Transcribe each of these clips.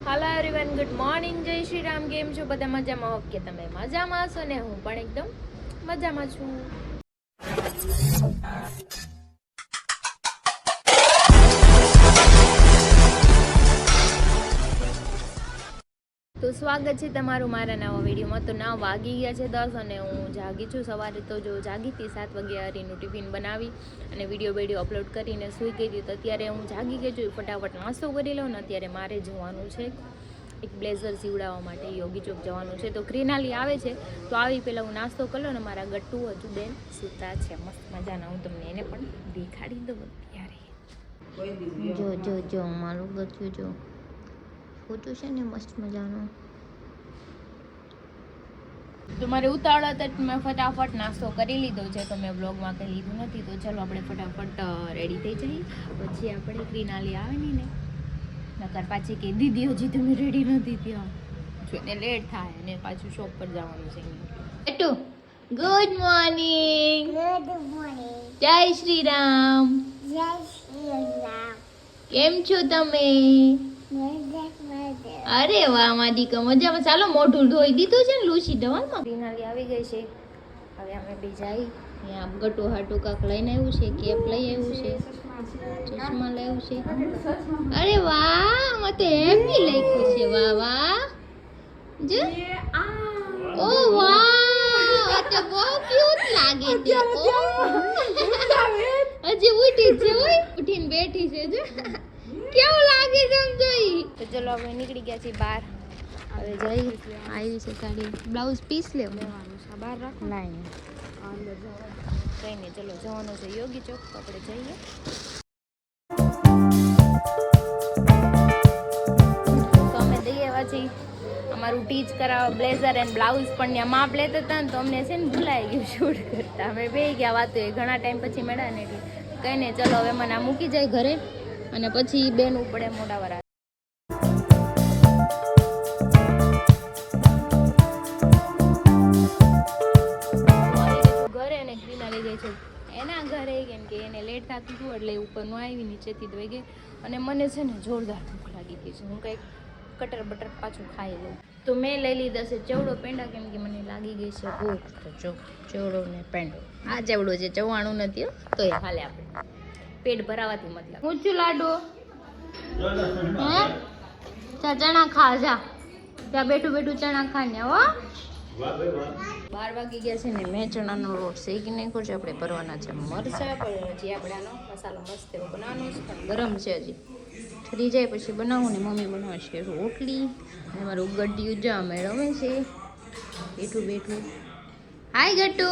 Hello everyone, good morning, जय श्री राम। केम छो બધા મજામાં? હોપ કે તમે મજામાં છો ને હું પણ એકદમ મજામાં છું। તો સ્વાગત છે તમારું મારા નવા વિડીયોમાં। તો 9 વાગી ગયા છે 10 અને હું જાગી છું। સવારે તો જો જાગી હતી 7 વાગ્યા હરીનું ટિફિન બનાવી અને વિડીયો અપલોડ કરીને સૂઈ ગઈ હતી। તો અત્યારે હું જાગી ગઈ છું, ફટાફટ નાસ્તો કરી લઉં ને અત્યારે મારે જવાનું છે એક બ્લેઝર સીવડાવવા માટે, યોગી ચોક જવાનું છે। તો ક્રિનાલી આવે છે તો આવી પહેલાં હું નાસ્તો કરી લઉં ને મારા ગટ્ટુ હજુ બેન સૂતા છે મસ્ત મજાના। હું તમને એને પણ દેખાડી દઉં અત્યારે। જો જો જો મારું ગટ્ટુ જો ફોટો છે ને મસ્ત મજાનો। તો મારે ઉતાવળ હતા, મેં ફટાફટ નાસ્તો કરી લીધો છે તો મેં બ્લોગમાં કંઈ લીધું નથી। તો ચલો આપણે ફટાફટ રેડી થઈ જઈએ, પછી આપણે ક્રિનાલી આવે ને નકર પાછી કે દીદી હજી તમે રેડી નથી ત્યાં, જો એને લેટ થાય અને પાછું શોપ પર જવાનું છે। એટલું ગુડ મોર્નિંગ, ગુડ મોર્નિંગ, જય શ્રી રામ, જય શ્રી રામ। કેમ છો તમે? અરે વાહ મારી કો મજામાં। ચાલો મોઢું ધોઈ દીધું છે ને લૂસી દવામાં। ક્રિનાલી આવી ગઈ છે, હવે અમે બી જઈ। અહીંયા ગટુ હાટુ કાક લઈને આવ્યું છે, કેપ લઈ આવ્યું છે, ચશ્મા લાવ્યું છે। અરે વાહ મતે હેપી લખ્યું છે, વાહ વાહ જો ઓ વાહ આ તો બહુ ક્યુટ લાગે છે। હજી ઉઠી છે, ઓય ઉઠીને બેઠી છે જો કેવું લાગે સમજો ઈ। તો ચલો હવે નીકળી ગયા છીએ બહાર, હવે જઈ આવી છે સાડી બ્લાઉઝ પીસ લેવાનું છે બહાર રાખો લાઈને અંદર જવા કઈ નહીં। ચલો જવાનું છે યોગી ચોક, તો આપણે જઈએ। તો અમે દઈએ પછી અમારું ટીચ કરાવવા બ્લેઝર એન્ડ બ્લાઉઝ પણ ત્યાં માપ લેતા હતા ને તો અમને છે ને ભૂલાઈ ગયું શૂટ કરતા। અમે બે ગયા વાતો ઘણા ટાઈમ પછી મળ્યા ને એટલે કંઈ નહીં। ચલો હવે મને આ મૂકી જાય ઘરે અને પછી બેન ઉપડે મોડાવાળા। ઘરે ને ક્રિનાલી ગઈ છે એના ઘરે, કેમ કે એને લેટ થતું હતું એટલે ઉપર ન આવી, નીચેથી દોઈ ગઈ અને મને છે ને જોરદાર ભૂખ લાગી ગઈ છે। હું કંઈક કટર બટર પાછું ખાઈ લઉં તો મેં લઈ લીધા છે ચેવડો પેંડા, કેમ કે મને લાગી ગઈ છે ભૂખ। તો જો ચેવડો ને પેંડો, આ ચેવડો છે ચવાણું નથી હો, તો એ હાલે આપણે પેટ ભરાવાથી મતલબ। હું છું લાડો હે ચા ચણા ખા જા, ત્યાં બેઠું બેઠું ચણા ખાને હો। 12 વાગી ગયા છે ને મેં ચણાનો લોટ શેકી નાખ્યો છે। આપણે ભરવાના છે મરચાં, પણ હજી આપણે આનો મસાલો મસ્ત એવો બનાવવાનો છે, ગરમ છે હજી ઠરી જાય પછી બનાવું ને મમ્મી બનાવશે રોટલી અને મારું ગટ્ટિયું જા અમે રમે છે બેઠું બેઠું। હાય ગટ્ટુ,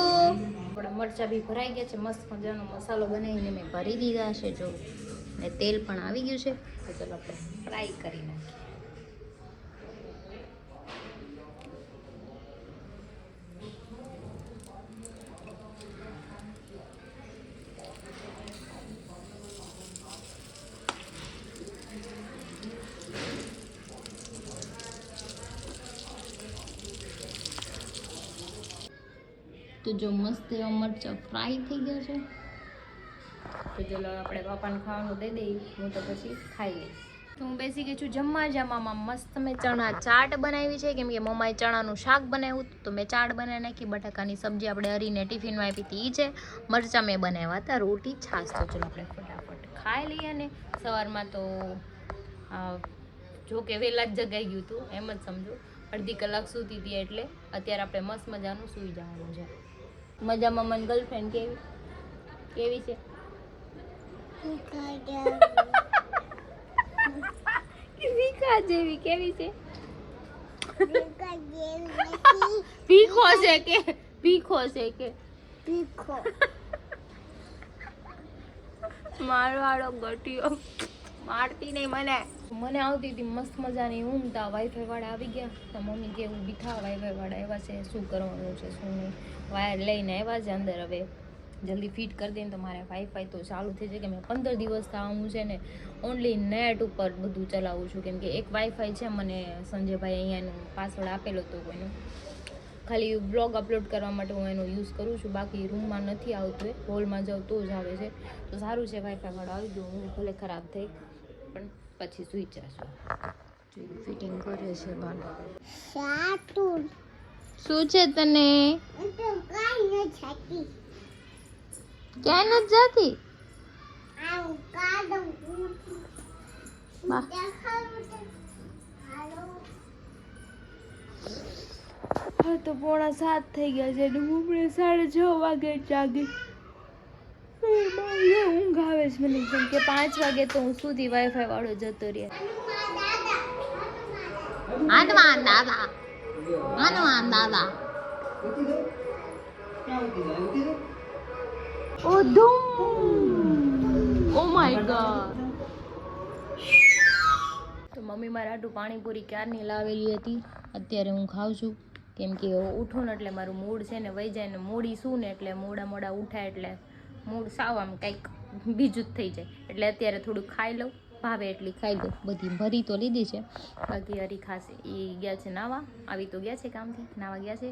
આપણા મરચાં બી ભરાઈ ગયા છે, મસ્ત મજાનો મસાલો બનાવીને મેં ભરી દીધા છે જો, ને તેલ પણ આવી ગયું છે। તો ચાલો આપણે ફ્રાય કરી નાખીએ। તો જો મસ્ત એવા મરચાં ફ્રાય થઈ ગયા છે, તો ચલો આપણે પાપાને ખાવાનું દઈ દઈએ, હું તો પછી ખાઈ લઈશ। તો હું બેસી ગઈ છું જમવામાં મસ્ત મેં ચણા ચાટ બનાવી છે, કેમ કે મમ્માએ ચણાનું શાક બનાવ્યું તો મેં ચાટ બનાવી નાખી। બટાકાની સબ્જી આપણે હરીને ટિફિનમાં આપી હતી એ છે, મરચાં મેં બનાવ્યા હતા, રોટી છાશ। તો ચલો આપણે ફટાફટ ખાઈ લઈએ। ને સવારમાં તો જો કે વહેલા જ જગાઈ ગયું હતું એમ જ સમજો, અડધી કલાક સૂતી હતી એટલે અત્યારે આપણે મસ્ત મજાનું સૂઈ જવાનું છે। મજામાં મન ગર્લફ્રેન્ડ કેવી કેવી છે? ભીખા જેવી કેવી છે? ભીખો છે કે ભીખો છે કે ભીખો મારો વાળો ગટિયો મારતી નહીં મને આવતી હતી મસ્ત મજાની ઊંઘ। તા વાઈફાઈ વાળા આવી ગયા તો મમ્મી કે ઊભી થા, વાઈફાઈ વાળા આવ્યા છે, શું કરવાનું છે શું નહીં, વાયર લઈને આવ્યા છે અંદર, હવે જલ્દી ફિટ કરી દઈને તો મારે વાઈફાઈ તો ચાલુ થઈ જાય। કે મેં 15 દિવસ હું છે ને ઓનલી નેટ ઉપર બધું ચલાવું છું, કેમ કે એક વાઈફાઈ છે મને સંજયભાઈ અહીંયાનું પાસવર્ડ આપેલો હતો કોઈનું, ખાલી બ્લોગ અપલોડ કરવા માટે હું એનો યુઝ કરું છું, બાકી રૂમમાં નથી આવતું, હોલમાં જાઉં તો જ આવે છે। તો સારું છે વાઈફાઈ વાળો આવી ગયો, હું ભલે ખરાબ થઈ પણ પછી સુઈ જશું। ફિટિંગ કરે છે બાલ. સાતું શું છે તને? તો કાઈ ન છાતી ક્યાં નથી જતી? આ કાડો વાહ. હા તો 6:45 થઈ ગયા છે અને હું 6:30 વાગે જાગી. મારે ઊંઘ આવે છે મને કેમ કે 5 વાગે તો હું સુધી વાઈફાઈ વાળો જતો રહે. હનુમાન દાદા હનુમાન દાદા ઓ ધૂમ ઓ માય ગોડ. તો મમ્મી મારા આટું પાણીપુરી ક્યારની લાવેલી હતી. અત્યારે હું ખાઉં છું કેમ કે ઉઠું ને એટલે મારું મૂડ છે ને વહી જાય ને મોડી શું ને એટલે મોડા ઉઠાય એટલે મૂડ સાવ આમ કંઈક બીજું જ થઈ જાય. એટલે અત્યારે થોડુંક ખાઈ લઉં, ભાવે એટલી ખાઈ લઉં. બધી ભરી તો લીધી છે, બાકી હરી ખાશે. એ ગયા છે નાવા, આવી તો ગયા છે કામથી, નાવા ગયા છે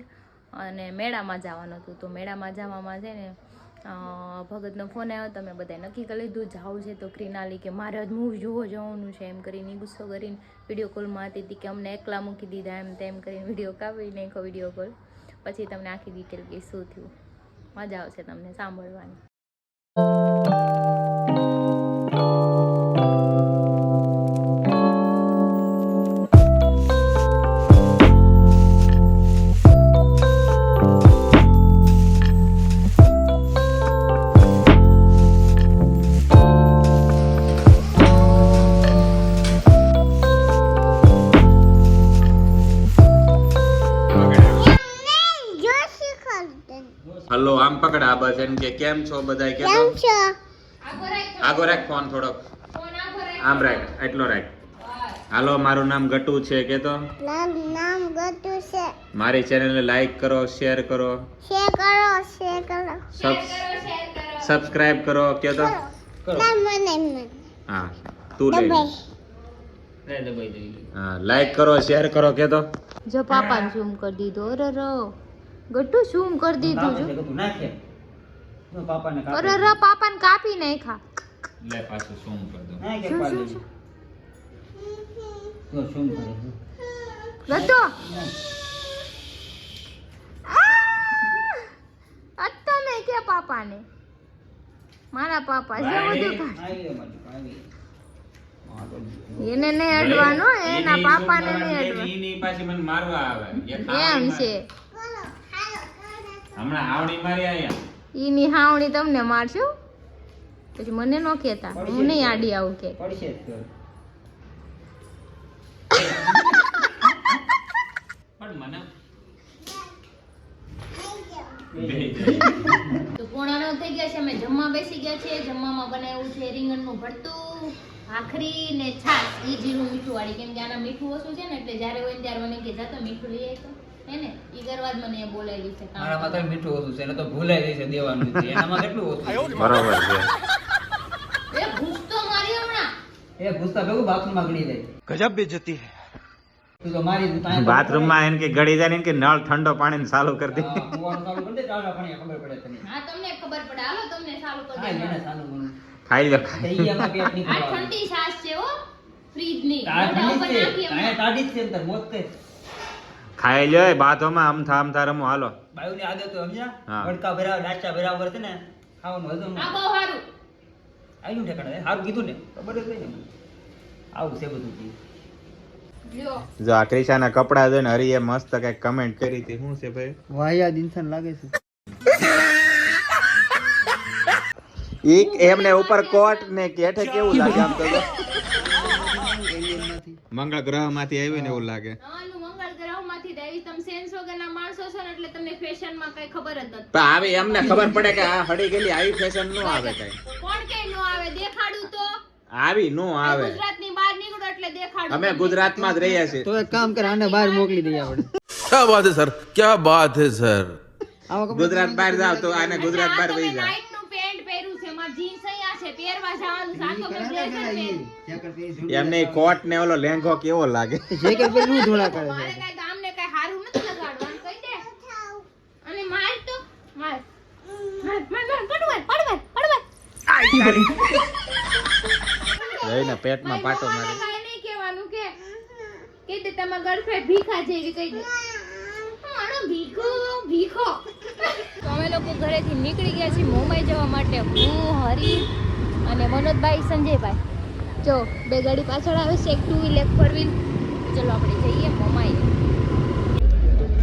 અને મેળામાં જવાનું હતું. તો મેળામાં જવામાં છે ને ભગતનો ફોન આવ્યો તો મેં બધાએ નક્કી કરી લીધું જાવું છે. તો ક્રિનાલી કે મારે જ મૂવી જોવા જવાનું છે એમ કરીને ગુસ્સો કરીને વિડીયો કોલમાં હતી હતી કે અમને એકલા મૂકી દીધા એમ તેમ કરીને વિડીયો કાપી નાખ્યો વિડીયો કોલ. પછી તમને આખી ડિટેલ કે શું થયું, મજા આવશે તમને સાંભળવાની. હલો આમ પકડ આ બસ એમ કે કેમ છો બધાય કે કેમ છો? આગો રાખ ફોન થોડોક આમ રાખ એટલો રાખ. હાલો મારું નામ ગટુ છે કે તો નામ ગટુ છે. મારી ચેનલને લાઈક કરો, શેર કરો, શેર કરો સબસ્ક્રાઇબ કરો કે તો ના મને હા તું લઈ હા લાઈક કરો શેર કરો કે તો જો પાપાને ઝૂમ કરી દીધો. અરે ગટ્ટુ ઝૂમ કરી દીધું જો. અરે પાપાને કાપી નાખ્યા. લે પાછું ઝૂમ કર દો. ગટ્ટુ અત્તને કે પાપાને મારા પાપા જે બધું એને નહીં અડવાનો, એના પાપાને નહીં અડવા. ઈની પાછી મને મારવા આવે એમ છે હમણાં આવડી મારી આયા ઈની હાવણી તમને મારશું પછી મને ન કહેતા. હું નહીં આડી આવું કે પણ મને તો 8:45 થઈ ગયા છે. અમે જમવા બેસી ગયા છીએ. જમવામાં બનાવ્યું છે રીંગણનું ભરતું, ભાખરી ને છાશ. ઈ જીરું મીઠું વાળી કેમ કે આના મીઠું ઓછું છે ને એટલે જ્યારે હોય ત્યારે મને કે જાતો મીઠું લઈ આવી તો એને ઈ કરવા જ મને બોલાવી છે. મારામાં તો મીઠું ઓછું છે, એને તો ભૂલાઈ ગઈ છે દેવાનું છે. એનામાં કેટલું ઓછું છે? બરોબર છે. એ ભૂસ તો મારી હમણાં એ ભૂસતા ભેગું બાથરૂમમાં ગળી જાય. गजब बेइज्जती है. તું તો મારી તું તાંય બાથરૂમમાં એને કે ગળી જાય ને કે નળ ઠંડો પાણીને ચાલુ કરી દે. હા, કૂવાનું ચાલુ કરી દે, ચાલુ પાણી ખબર પડે તને. હા તમને ખબર પડે. હાલો તમને ચાલુ કરી હા, દે. એને સાનું મનું. ખાઈ લો તો ઈ એમાં પેટ આ નીકળવાનું. ઠંડી છાશ છે હો, ફ્રીજ ની. આ મોઢા ઉપર ઠંડી નાખી છે, હમણાં. આ ટાઢી જ છે અંદર, મોત કે. ખાઈ લ્યો બાથોમાં અમથા રમો હાલો. બાયુની આદત હોય, સમજ્યા? હા. વડકા ભરાવ, ડાચા ભરાવ કરે છે ને, ખાવાનું હજમ ન આ બહુ સારું. આવ્યું ઠેકાણે. સારું કીધું ને, ખબર જ નહીં ને. આવું છે બધું જી. લ્યો જો આ ક્રિશાના કપડા જોઈને હરીએ મસ્ત કઈક કમેન્ટ કરી હતી. શું છે ભાઈ? વાહિયાત ઇન્સાન લાગે છે. ઈ એમને ઉપર કોટ ને કેઠે કેવું લાગે આમ તો જો. મંગળ ગ્રહ માંથી આવ્યું ને એવું લાગે. આનું મંગળ ગ્રહમાંથી જ આવી. તમે સેન્સ વગરના માણસો છો ને એટલે તમને ફેશનમાં કઈ ખબર જ નથી. પણ આવી એમને ખબર પડે કે આ હડી ગયેલી આવી ફેશન નો આવે કઈ. કોણ કે નો આવે? દેખાડું તો આવી નો આવે. ગુજરાતની બહાર નીકળો એટલે દેખાડું. અમે ગુજરાતમાં જ રહીએ છીએ. તો એક કામ કર, આને બહાર મોકલી દઈએ આપણે. क्या बात है सर, क्या बात है सर. ગુજરાત બહાર જાવ તો આને ગુજરાત બહાર વહી જાવ. નાઈટ નું પેન્ટ પહેર્યું છે, માર જીન્સ અહીંયા છે, પહેરવા જવાનું છે. આ તો મેં બ્લેઝર પહેર્યું. એમને ઈ કોટ ને ઓલો લેંઘો કેવો લાગે. જેકેટ પહેરીને હું ધોળા કરે મારે છે. કઈ ગામને કઈ હારું નથી લગાડવાનું કહી દે. અને માર તો માર પડવા રહીને પેટમાં પાટો મારે. કઈ નહીં કહેવાનું કે કે તે તમારા ગર્લફ્રેન્ડ ભીખા જેવી કહી દે આનો ભીખો ભીખો. તો અમે લોકો ઘરેથી નીકળી ગયા છીએ મોમાઈ જવા માટે. હું હરી અને મનોજભાઈ સંજયભાઈ. જો બે ગાડી પાછળ આવે છે, એક 2 વ્હીલ એક 4 વ્હીલ. ચલો આપણે જઈએ મોમાઈ.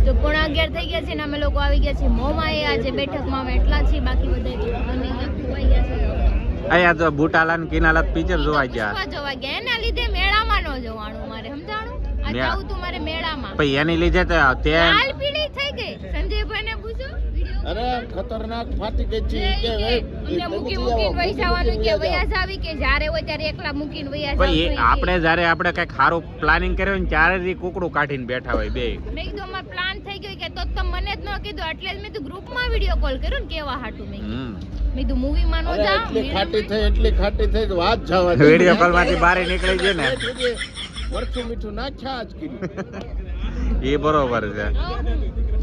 તો 11:30 થઈ ગયા છે ને અમે લોકો આવી ગયા છીએ મોમાઈ. આજે બેઠકમાં અમે એટલા છીએ, બાકી બધા અને ખોવાઈ ગયા છે. અહીંયા તો બુટાલાન કિનાલાત પિક્ચર જોવા ગયા. જોવા ગયા એના લીધે મેળામાં ન જવાનું મારે, સમજાણું? આ જાવું તું મારે મેળામાં. પછી એની લીધે તો તે લાલ પીળી થઈ ગઈ. સંજયભાઈ ને પૂછો વિડિયો. અરે ખતરનાક ફાટી ગઈ છે કે અમને મૂકીને વહી જવાનું કે વયા જાવી કે જ્યારે હોય ત્યારે એકલા મૂકીને વયા પછી જાવ. આપણે જ્યારે આપણે કઈક સારું પ્લાનિંગ કર્યું ને ત્યારે જ ઈ કુકડું કાઢીને બેઠા હોય બે. મેં કીધું અમાર પ્લાન થઈ ગયો કે તો મને જ ન કીધું, એટલે જ મેં તો ગ્રુપમાં વિડિયો કોલ કર્યો ને કેવા હાટું મેં કીધું. મેં કીધું મૂવીમાં નો જાવ. એટલી ખાટી થઈ તો વાત જવા દે. વિડિયો કોલ માંથી બહાર નીકળી ગઈ ને મરચું મીઠું નાખ્યા આજ કીધું. એ બરોબર છે.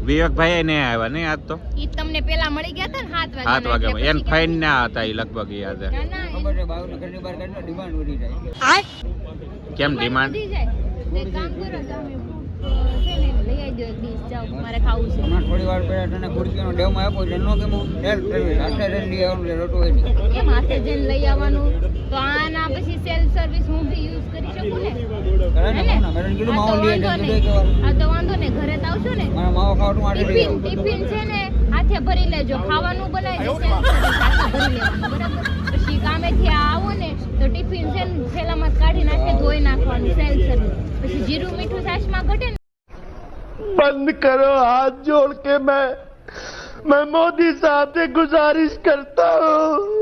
વિવેકભાઈ ને આવ્યા નહીં આજ તો ઈ તમને પેલા મળી ગયા હતા ને 7 વાગે. 7 વાગે એને ફાઈન ના હતા ઈ લગભગ યાદ છે. ખબર છે ભાવનગરની બહાર કાઢો ડિમાન્ડ વધી જાય. કેમ ડિમાન્ડ? એક કામ કરો તમે છે ને લઈ આવજો એક ડીશ. જાઓ મારે ખાવું છે. હમણાં થોડી વાર પહેલા તને ખુરશીનો ડેમો આપ્યો છે નો કેમો સેલ્ફ સર્વિસ આટલે જઈને લઈ આવવાનું રોટો હોય નહીં. કેમ હાથે જઈને લઈ આવવાનું? તો આના પછી સેલ્ફ સર્વિસ હું બી યુઝ કરી શકું ને? કરે ને કોના મેં કીધું માવો લઈ આવજો કે આ તો વાંધો ને, ઘરે તો આવશો ને મારા માવો ખાવાનું માટે લઈ આવું. ટિફિન છે ને હાથે ભરી લેજો. ખાવાનું બનાવી દે સેલ્ફ સર્વિસ હાથે ભરી લેવાનું, બરાબર? પછી કામેથી આવો ને તો ટિફિન છે ને થેલામાં કાઢી નાખે, ધોઈ નાખવાનું સેલ્ફ સર્વિસ. પછી જીરું મીઠું છાશમાં ઘટે ને बंद करो हाथ जोड़ के मैं मोदी साहब से गुजारिश करता हूँ.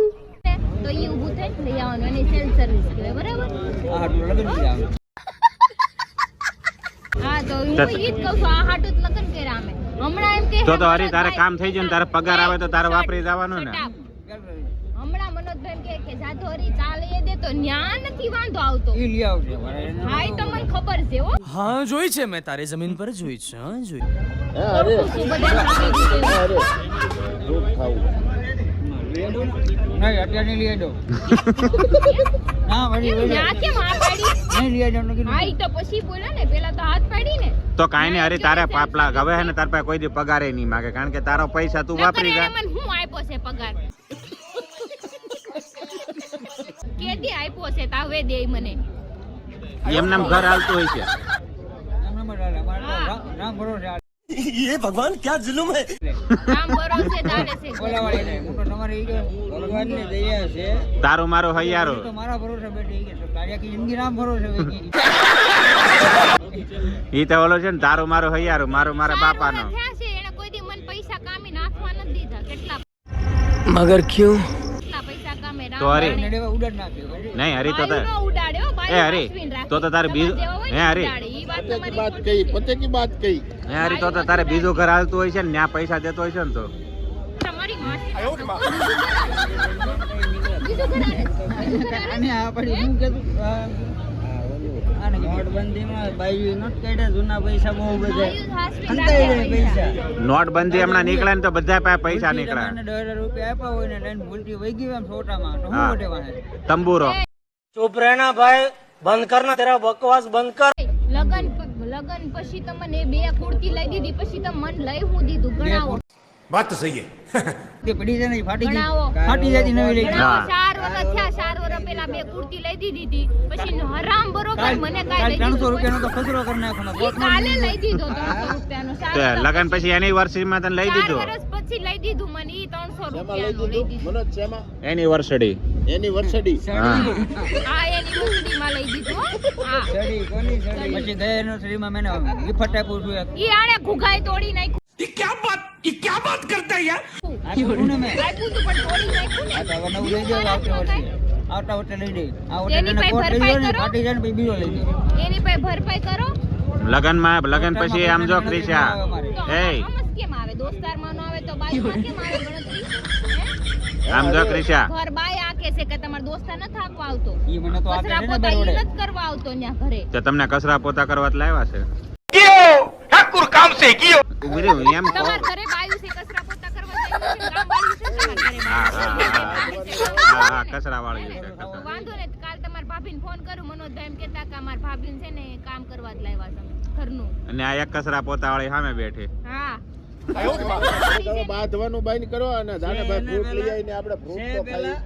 તો ઈ ઊભું થાય ને લઈ આવવાનું, એની સેલ્ફ સર્વિસ કહેવાય, બરાબર? આ હાટું લગન લઈ આવે. હા તો હું ઈ જ કહું છું, આ હાટું જ લગન કર્યા અમે. હમણાં એમ કે તો હરી તારે કામ થઈ ગયું ને તારે પગાર આવે તો તારે વાપરી જવાનું ને. હમણાં મનોજભાઈ એમ કે જાતો હરી ચા લઈ દે, તો ન્યા નથી વાંધો આવતો. ઈ લઈ આવશે મારે હા ઈ તો મને ખબર છે હો. हाँ जोई छे मैं तारे जमीन पर जोई छे हाँ जोई अरे શું બધા સામે દીધું. अरे दूध खाऊं. નહીં અત્યારે નહીં લઈ આવજો. ના વળી કેમ ન્યા કેમ આ પાડી? નહીં લઈ આવજો કીધું. હા ઈ તો પછી બોલ્યા ને, પેલા તો હાથ પાડી ને. તો કાંઈ નહીં હરી તારે પાપલા હવે હે ને તાર પાસે કોઈ દી પગારે નહીં માગે, કારણ કે તારો પૈસા તું વાપરી નકર જા. એને મને હું આપ્યો છે પગાર? કેદી આપ્યો છે તાવે દે મને. એમનામ ઘર હાલતું હોય છે. એમને મળે અમારે તો રામ ભરોસે હાલે. ये भगवान क्या जुल्म है કામ ભરોસે ચાલે છે. ઓલા વાળી નહીં. હું તો તમારે ઈ કે ભગવાનની દયા છે. તારું મારું હૈયારું. ઈ તો મારા ભરોસે બેઠી કે તારી આખી જિંદગી રામ ભરોસે વેચી. ઈ તો ઓલો છે ને તારું મારું હૈયારું, મારું મારા બાપાનો. થયા છે એને કોઈ દી મને પૈસા કામી નાખવા નથી દીધા. કેટલા मगर क्यों પૈસા કામે રામ તો હરી. જાણે. નડેવા ઉડાડ નાખ્યો. નહીં હરી તો બાયું ન ઉડાડે હો, બાયું એ હરી, સાચવીને રાખે. તો તારે બીજું તમારે જેવા હોય હે ને હરી, ઉડાડે. ઈ વાત पते की તમારી बात कही, पते की बात कही. હે હરી, તો તારે બીજું ઘર હાલતું હોય છે ને ત્યાં પૈસા દેતો હોય છે ને તો તમારી માસી. બીજું ઘરાને. બીજું ઘરાને. અને આ પડી હું કીધું આને નોટબંધીમાં બાઈ નોટ કાઢ્યા જૂના પૈસા બહુ બધા બાયું સાચવીને અંતાઈ રાખે જાય પૈસા. નોટબંધી હમણાં નીકળે ને તો બધા પાસે પૈસા ભૂલથી નીકળે. તમને 10,000 રૂપિયા આપ્યા હોય ને લઈને ભૂલથી વહી ગયું એમ છોટામાં તો હા. હું વટે વાહે. તંબુરો. चुप रहना भाई बंद करना तेरा बकवास बंद कर લગન પછી તમને 2 કુર્તી લઈ દીધી, પછી તમે મન લઈ હું દીધું. ગણાવો बात तो सही है તે પડી જાય ને ઈ ફાટી ગઈ. ગણાવો. ફાટી જતી નવી લઈ ગઈ. ગણાવો. હા. 4 વર્ષ થયા, 4 વર્ષ પેલા 2 કુર્તી લઈ દીધી હતી, પછી હરામ બરોબર મને કાલ કાઈ લઈ 300 દીધું. રૂપિયાનો તો ખસરો કરી નાખવાનો. ઈ કાલે લઈ દીધો 300 રૂપિયાનો. તો લગન પછી એનિવર્સરીમાં તને લઈ 4 દીધું. વર્ષ પછી લઈ દીધું મને ઈ 300 શેમાં લઈ રૂપિયાનો લઈ દીધું? દીધું. મનોજ શેમાં? એનિવર્સરી. એનિવર્સરી. હા. આ એની મુસડીમાં લઈ દીધું હો. હા સડી કોની સડી પછી ગયા એનિવર્સરીમાં મેં ગિફ્ટ આપ્યું છું એક. ઈ આણે ઘુઘાઈ તોડી નાખ્યું. ये क्या बात करता है यार આપ્યું ને મેં. આપ્યું તું પણ તોડી નાખ્યું આ ને. તો હવે નવું લઈ જાવ આવતા વર્ષે. આવતા વર્ષે લઈ દે. આ વર્ષે એની એને પાસે કોટ લઈ ભરપાઈ જાવ ને કરો. ફાટી જાય ને પછી બીજો લઈ દે. એની પાસે ભરપાઈ કરો. લગન પછી આમ જો ક્રિશા, તો એ આમાં કેમ આવે? દોસ્તારમાં ન આવે તો બાયુમાં કેમ આવે ગણતરી? હે? આમ જો ક્રિશા, ઘર બાય આકે છે કે તમારા દોસ્તા નથી આપવા આવતો. ઈ મને તો આપે કચરા છે ને પોતા ઈ દરોડે. નથી કરવા આવતો ન્યા ઘરે. તો તમને કચરા પોતા કરવા જ લાવ્યા છે. ઉભી રહો, એમ કહો. તમારા ઘરે બાયું છે કચરા પોતા કરવા જાય છે, કામ વાળું છે ને તમારા ઘરે હા બાયું. હા કચરા વાળી છે. તો વાંધો ને કાલ તમારા ભાભીને ફોન કરું. મનોજભાઈ એમ કહેતા કે અમારા ભાભીને છે ને કામ કરવા જ લાવ્યા છે. અને આ એક કચરા પોતા વાળી સામે બેઠી. હા તમે બાંધવાનું બંધ કરો અને દાદાભાઈ ફ્રૂટ લઈ આવીને આપણે ફ્રૂટ તો ખાઈ.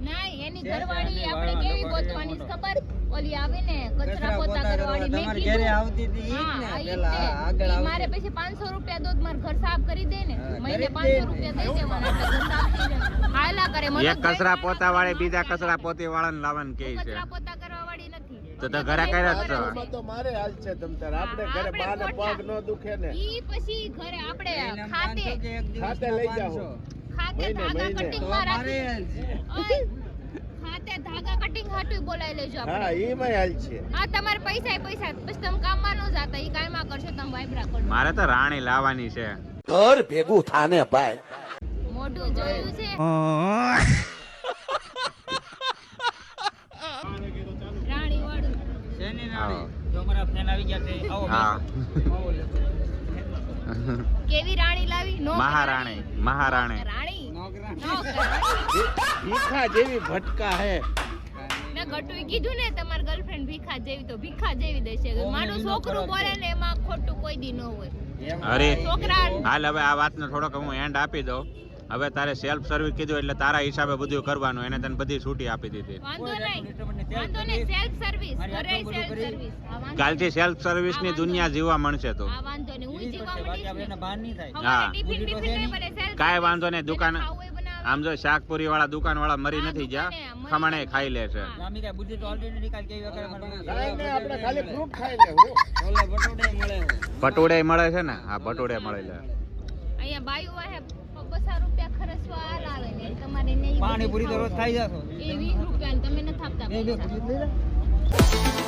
ના એની ઘરવાળી આપણે કેવી ગોતવાની છે ખબર? ઓલી આવે ને કચરા પોતા કરવાળી. મેં તમારે ઘરે કીધું આવતી હતી ઈ જ હા, ને ઈ જ પેલા તે. આગળ ઈ આવતી. મારે પછી 500 રૂપિયા દો તો મારું ઘર સાફ કરી દે ને. હા, મહિને કરી 500 દે. રૂપિયા દઈ દેવાના એટલે ઘર સાફ થઈ જાય. હાયલા કરે મને એક કચરા પોતા વાળી બીજા કચરા પોતી વાળાને લાવવાનું કે છે. કચરા પોતા કરવા વાળી નથી. તો ઘરે કર્યા જ છો. એમાં તો મારે હાલ છે તમ તાર. આપણે ઘરે આપણે બાને પોતા. પગ ન દુખે ને. ઈ પછી ઘરે આપણે એને ખાતે 500 કે એક દિવસના ખાતે લઈ જાઓ. 500. ખાતે મહિને, ધાગા મહિને. કટિંગ તો માં મારે રાખી. છે. ઓય, ખાતે ધાગા કટિંગ હાટું બોલાવી લેજો હા આપણે. એમાં હાલ છે. આ તમારે પૈસા પૈસા પછી તમે કામમાં ન જાતા ઈ કાયમાં કરશો તમે વાઇબ્રા કરજો. મારે તો રાણી લાવવાની છે. ઘર ભેગું થાને ભાઈ. મોઢું જોયું છે રાણી વાળું. શેની હા. રાણી? જો મારા ફેન આવી ગયા છે. આવો હા કેવી રાણી લાવી? નો મહારાણી મહારાણી. રાણી નોકરા. નોકરાણી. ભીખા જેવી ભટકા હે. મેં ગટુએ કીધું ને તમારી ગર્લફ્રેન્ડ ભીખા જેવી તો ભીખા જેવી દેશે. મારું છોકરું બોલે ને એમાં ખોટું કોઈ દી ન હોય. અરે છોકરા હાલ હવે આ વાતનો થોડોક હું એન્ડ આપી દઉં. હવે તારે સેલ્ફ સર્વિસ કીધું એટલે તારા હિસાબે બધું કરવાનું. એને તને બધી છૂટી આપી દીધી. વાંધો નહીં સેલ્ફ સર્વિસ ઘરે સેલ્ફ સર્વિસ. કાલથી સેલ્ફ સર્વિસ ની દુનિયા જીવવા મળશે તો. આ વાંધો નહીં હું જીવા બાકી આપણે માંડીશ એને બહાર નહીં થાય. ને. હા. હવે ટિફિન ટિફિન નહીં બને self કાંઈ service. વાંધો નહીં, દુકાન- જેને ખાવું એ બનાવે. આમ જો શાકપુરી વાળા દુકાન વાળા મરી હા, નથી ગયા, દુકાને મરી ખમણે નથી. ખાઈ લે છે. હા. ગામી કાંઈ બુદ્ધિ તો already નિકાલ કેવી વગર કાંઈ નહીં, આપણે ખાલી ફ્રૂટ ખાઈ લેવું. ઓલા બટોડે મળે છે. ભટુડે મળે છે ને? હા ભટુડે મળે છે. અહીંયા બાયું વાહે 50 રૂપિયા ખર્ચવા હાલ આવે ને તમારે નહીં પાણીપુરી તો રોજ ખાઈ જશો. એ 20 રૂપિયા ને તમે નથી આપતા બે પૈસા. પૂરી લઈ લે.